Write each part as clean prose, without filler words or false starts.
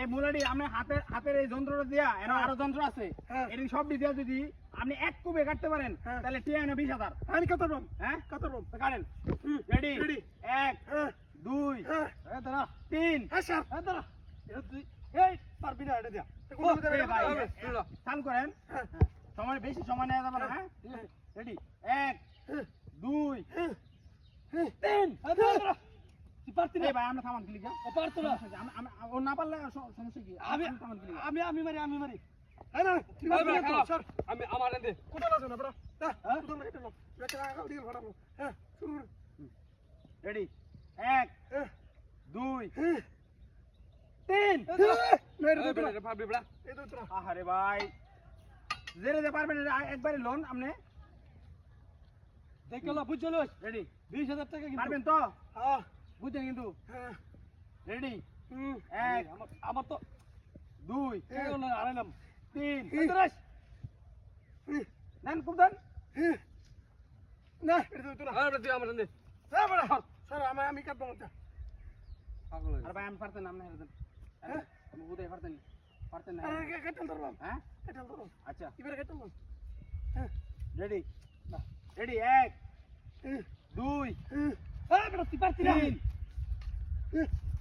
এই মুলাডি আপনি হাতের এই যন্ত্রটা দিয়া আরো যন্ত্র আছে এটি সব দিয়া যদি আপনি এক কুবে কাটতে পারেন তাহলে টিয়া 20,000 আমি কত রকম হ্যাঁ কত রকম কাটেন রেডি রেডি 1 2 হ্যাঁ দাঁড়া 3 হ্যাঁ স্যার দাঁড়া এটা তুই এই পারবি না এটা দিয়া চালু করেন সময় বেশি সময় নেওয়া যাবে না হ্যাঁ রেডি 1 2 3 পারতি না ভাই আমরা থামান ক্লিক ও পারতো না ও না পারলে সমস্যা কি থামান ক্লিক আমি মারি হ্যাঁ না ঠিক আছে স্যার আমি আমার এনে কোটা লাগবে না বড় হ্যাঁ কোটা লাগে লো এটা আগা দিকে ফাটাবো হ্যাঁ শুরু রেডি 1 2 3 পারবি বড়া এই তো তোরা আরে ভাই জেরে দে পারবেন একবারে লোন আপনি দেখলো বুঝলো রেডি 20,000 টাকা কিন্তু পারবেন তো হ্যাঁ বুঝছেন কিন্তু হ্যাঁ রেডি হুম 1 আমার তো 2 আড়াইলাম 3 নেন খুব দেন না এটা তো তোরা আরে তুই আমার এনে হ্যাঁ বড় স্যার আমি কাটবো না পাগল হয়ে আরে ভাই আমি পারতেন আপনি হেরেন হ্যাঁ আমি বুঝাই পারতেন না আরে কাটল ধরলাম হ্যাঁ কাটল ধরলাম আচ্ছা এবারে কাটল হ্যাঁ রেডি না রেডি 1 2 হ্যাঁ বড় তুই পারতি না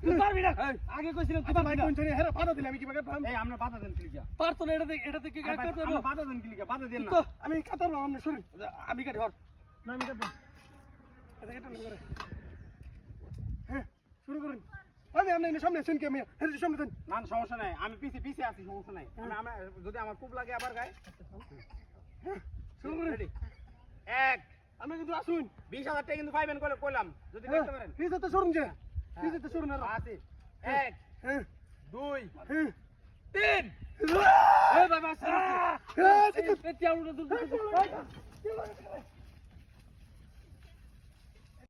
তুই পারবি না আগে কইছিলাম তুই পারবি না কোন জনে হেরা পাতা দিলে আমি কি বাগে পাম এই আমরা বাধা দেন ক্লিক পারতো না এটা থেকে কাটতে আমরা বাধা দেন ক্লিক বাধা দেন না তো আমি কাটালাম আমি সরি আমি কাটি হর না আমি কাটবো এটা কাটল করে হ্যাঁ শুরু করুন আমি সামনে আছেন কি আমি হেরে সামনে দেন না সমস্যা নাই আমি পিছে আছি সমস্যা নাই আমি যদি আমার খুব লাগে আবার গায় শুরু করুন রেডি 1 আমি কিন্তু আসুন 20,000 টাকা কিন্তু পাইবেন কইলাম যদি করতে পারেন প্লিজ তো সরুন যে প্লিজ তো সরুন না আছে 1 হ্যাঁ 2 হ্যাঁ 3 এই বাবা স্যার হ্যাঁ এই তিয়াউটা